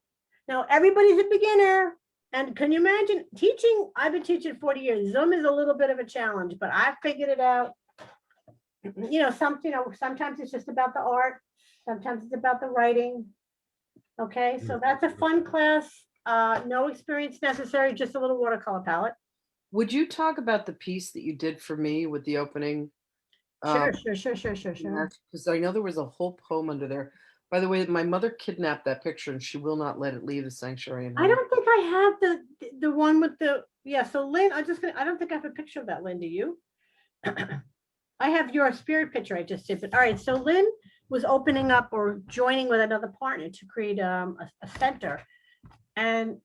Now, everybody's a beginner. And can you imagine teaching? I've been teaching 40 years. Zoom is a little bit of a challenge, but I figured it out. Sometimes it's just about the art. Sometimes it's about the writing. Okay, so that's a fun class. No experience necessary, just a little watercolor palette. Would you talk about the piece that you did for me with the opening? Sure. Because I know there was a whole poem under there. By the way, my mother kidnapped that picture, and she will not let it leave the sanctuary. I don't think I have the one with the, yeah. So Lynn, I don't think I have a picture of that, Lynn. Do you? I have your spirit picture I just did, but all right. So Lynn was opening up or joining with another partner to create a center, and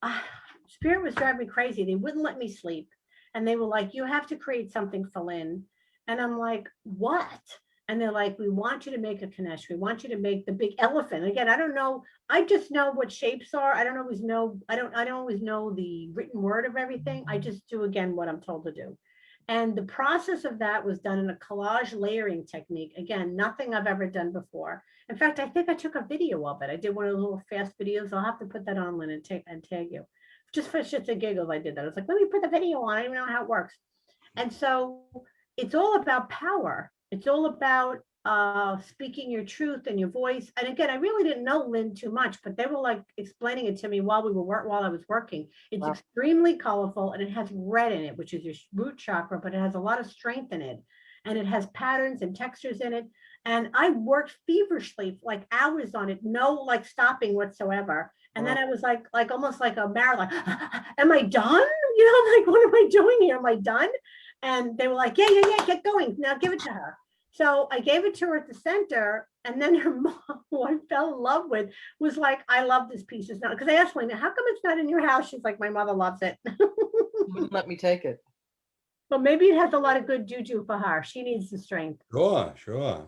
spirit was driving me crazy. They wouldn't let me sleep, and they were like, "You have to create something for Lynn," and I'm like, "What?" And they're like, we want you to make a Ganesh. We want you to make the big elephant. Again, I don't know. I just know what shapes are. I don't always know. I don't always know the written word of everything. I just do, again, what I'm told to do. And the process of that was done in a collage layering technique. Again, nothing I've ever done before. In fact, I think I took a video of it. I did one of those little fast videos. I'll have to put that on, Lynn, and tag you. Just for shits and giggles, I did that. I was like, let me put the video on. I don't even know how it works. And so it's all about power. It's all about speaking your truth and your voice. And again, I really didn't know Lynn too much, but they were like explaining it to me while I was working. It's Wow. extremely colorful, and it has red in it, which is your root chakra, but it has a lot of strength in it. And it has patterns and textures in it. And I worked feverishly, like hours on it, no like stopping whatsoever. And then I was like almost like a marathon. Am I done? You know, like, what am I doing here? Am I done? And they were like, yeah, get going. Now give it to her. So I gave it to her at the center. And then her mom, who I fell in love with, was like, I love this piece. It's not, because I asked Lynn, how come it's not in your house? She's like, my mother loves it. Wouldn't let me take it. Well, maybe it has a lot of good juju for her. She needs the strength. Sure.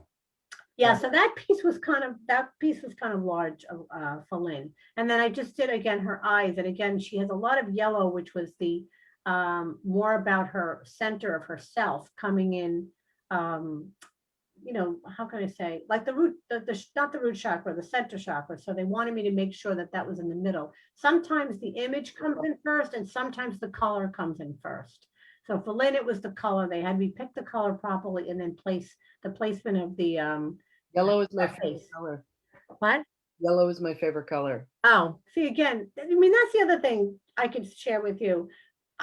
Yeah, so that piece was kind of large for Lynn. And then I just did, again, her eyes. And again, she has a lot of yellow, which was the more about her center of herself coming in, you know, how can I say, like the root, not the root chakra, the center chakra. So they wanted me to make sure that that was in the middle. Sometimes the image comes in first, and sometimes the color comes in first. So for Lynn, it was the color. They had me pick the color properly and then place the placement of the Yellow is my face. favorite color. What? Yellow is my favorite color. Oh, see, again, I mean, that's the other thing I could share with you.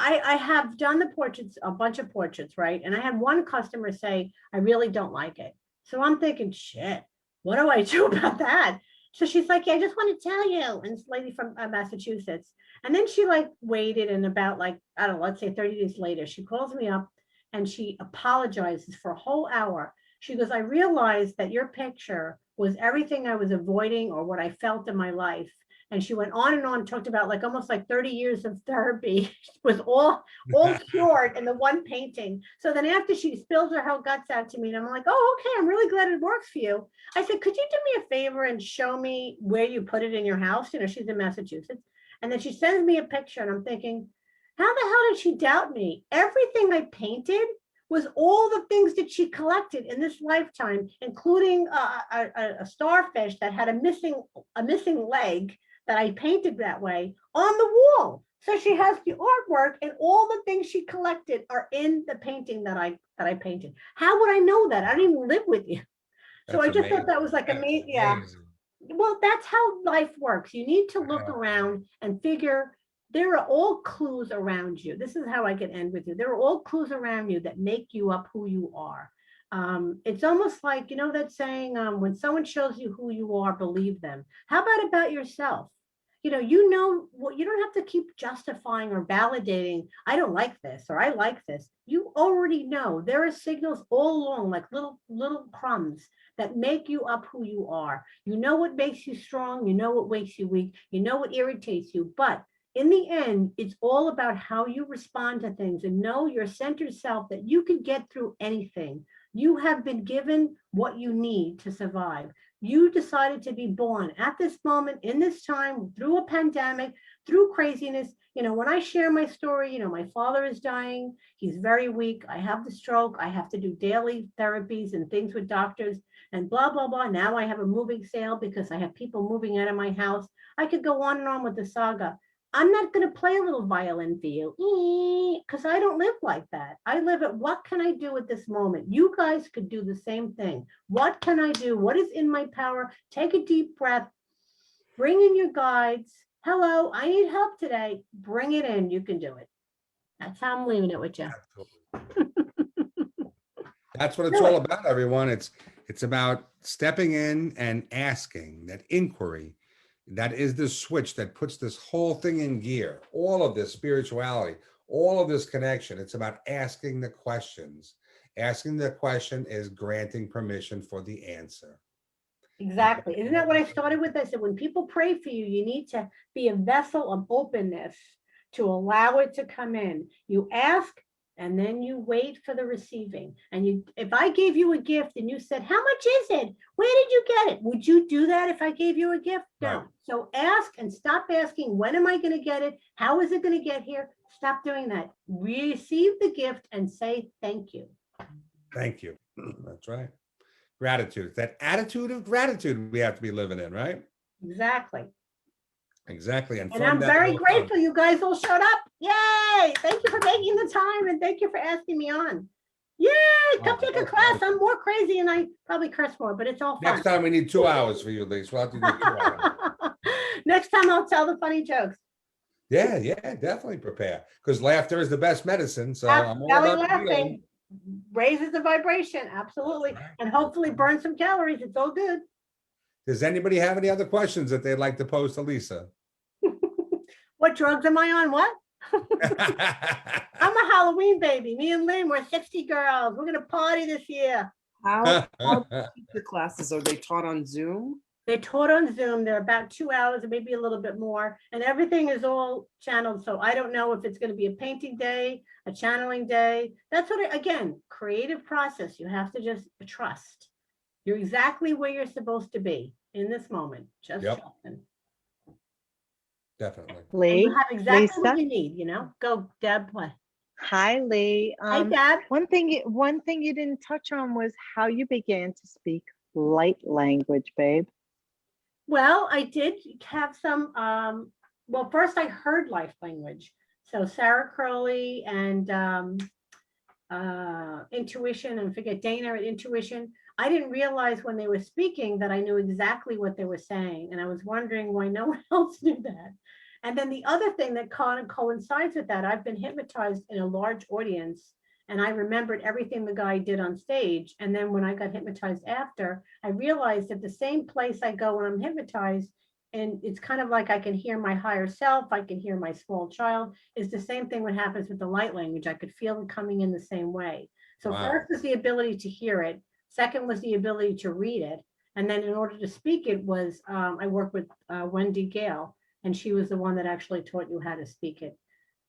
I have done the portraits, a bunch of portraits, right? And I had one customer say, I really don't like it. So I'm thinking, shit, what do I do about that? So she's like, yeah, I just want to tell you. And this lady from Massachusetts. And then she like waited, and about like, I don't know, let's say 30 days later, she calls me up and she apologizes for a whole hour. She goes, I realized that your picture was everything I was avoiding or what I felt in my life. And she went on and on, talked about like almost like 30 years of therapy was all cured in the one painting. So then after she spills her whole guts out to me, and I'm like, oh, okay, I'm really glad it works for you. I said, could you do me a favor and show me where you put it in your house? You know, she's in Massachusetts. And then she sends me a picture, and I'm thinking, how the hell did she doubt me? Everything I painted was all the things that she collected in this lifetime, including a starfish that had a missing leg that I painted that way on the wall. So she has the artwork, and all the things she collected are in the painting that I painted. How would I know that? I didn't even live with you. So That's I just thought amazing. that was like That's amazing. Yeah. amazing. Well, that's how life works. You need to look around and figure there are all clues around you. This is how I can end with you. There are all clues around you that make you up who you are. It's almost like, you know, that saying, when someone shows you who you are, believe them. How about yourself? You know what, you don't have to keep justifying or validating. I don't like this, or I like this. You already know there are signals all along, like little crumbs that make you up who you are. You know what makes you strong. You know what makes you weak. You know what irritates you. But in the end, it's all about how you respond to things, and know your centered self that you can get through anything. You have been given what you need to survive. You decided to be born at this moment, in this time, through a pandemic, through craziness. You know, when I share my story, you know, my father is dying. He's very weak. I have the stroke. I have to do daily therapies and things with doctors and blah, blah, blah. Now I have a moving sale because I have people moving out of my house. I could go on and on with the saga. I'm not going to play a little violin for you because I don't live like that. I live at what can I do at this moment? You guys could do the same thing. What can I do? What is in my power? Take a deep breath. Bring in your guides. Hello, I need help today. Bring it in. You can do it. That's how I'm leaving it with you. That's what it's all about, everyone. It's about stepping in and asking. That inquiry, that is the switch that puts this whole thing in gear. All of this spirituality, all of this connection. It's about asking the questions. Asking the question is granting permission for the answer. Exactly. Isn't that what I started with? I said, when people pray for you, you need to be a vessel of openness to allow it to come in. You ask, And then you wait for the receiving. And you, if I gave you a gift and you said, how much is it? Where did you get it? Would you do that if I gave you a gift? No. Right. So ask and stop asking, when am I going to get it? How is it going to get here? Stop doing that. Receive the gift and say thank you. Thank you. That's right. Gratitude. It's that attitude of gratitude we have to be living in, right? Exactly. Exactly. And from I'm that very all grateful you guys all showed up. Yay! Thank you for making the time and thank you for asking me on. Yay! Come Oh, take a that's class. nice. I'm more crazy and I probably curse more, but it's all fun. Next time we need 2 hours for you, Lisa. We'll have to do 2 hours. Next time I'll tell the funny jokes. Yeah, definitely prepare. Because laughter is the best medicine. So I'm all Belly about laughing healing. raises the vibration. Absolutely. Right. And hopefully burn some calories. It's all good. Does anybody have any other questions that they'd like to pose to Lisa? What drugs am I on? What? I'm a Halloween baby. Me and Lynn, we're 60 girls. We're going to party this year. How the classes, are they taught on Zoom? They're taught on Zoom. They're about 2 hours or maybe a little bit more. And everything is all channeled. So I don't know if it's going to be a painting day, a channeling day. That's what, again, creative process. You have to just trust. You're exactly where you're supposed to be in this moment. Just Yep. trusting. Definitely. And Lee, you have exactly what Lisa. you need, you know? Go, Deb. What? Hi, Lee. Hey, Deb. One thing you didn't touch on was how you began to speak light language, babe. Well, I did have some, well, first I heard life language. So Sarah Crowley and Intuition, and forget Dana at Intuition. I didn't realize when they were speaking that I knew exactly what they were saying. And I was wondering why no one else knew that. And then the other thing that kind of coincides with that, I've been hypnotized in a large audience and I remembered everything the guy did on stage. And then when I got hypnotized after, I realized that the same place I go when I'm hypnotized, and it's kind of like I can hear my higher self, I can hear my small child, is the same thing what happens with the light language. I could feel it coming in the same way. So Wow. first was the ability to hear it. Second was the ability to read it. And then in order to speak it was, I worked with Wendy Gale, and she was the one that actually taught you how to speak it.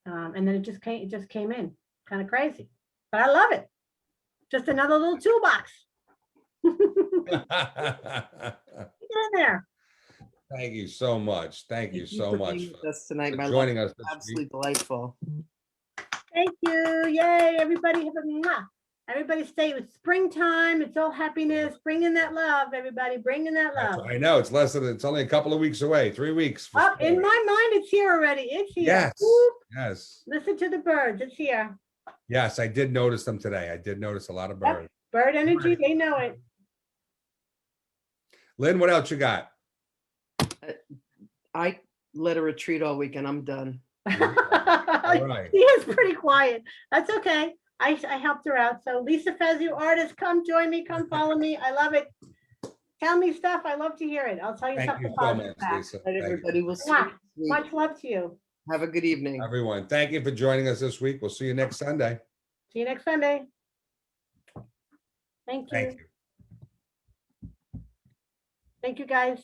And then it just came in, kind of crazy. But I love it. Just another little toolbox. Get in there. Thank you so much. Thank you so for much being for with us tonight. for My joining life us was this absolutely week. delightful. Thank you. Yay, everybody. Have a mwah. Everybody stay with springtime. It's all happiness. Bring in that love, everybody. Bring in that That's- love. I know it's only a couple of weeks away, 3 weeks. for Up in spring. my mind, it's here already. It's here. Yes, Whoop. yes, Listen to the birds. It's here. yes. I did notice them today. I did notice a lot of Yep. birds. Bird energy. They know it. Lynn, what else you got? I led a retreat all weekend. I'm done. All right. She is pretty quiet. That's okay. I helped her out. So Liza Fazio, artist, come join me. Come follow me. I love it. Tell me stuff. I love to hear it. I'll tell you Thank you something so positive much, back. Lisa. Night, Thank you. everybody. We'll see you Mwah. next week. Much love to you. Have a good evening. Everyone, thank you for joining us this week. We'll see you next Sunday. See you next Sunday. Thank you. Thank you. Thank you, guys.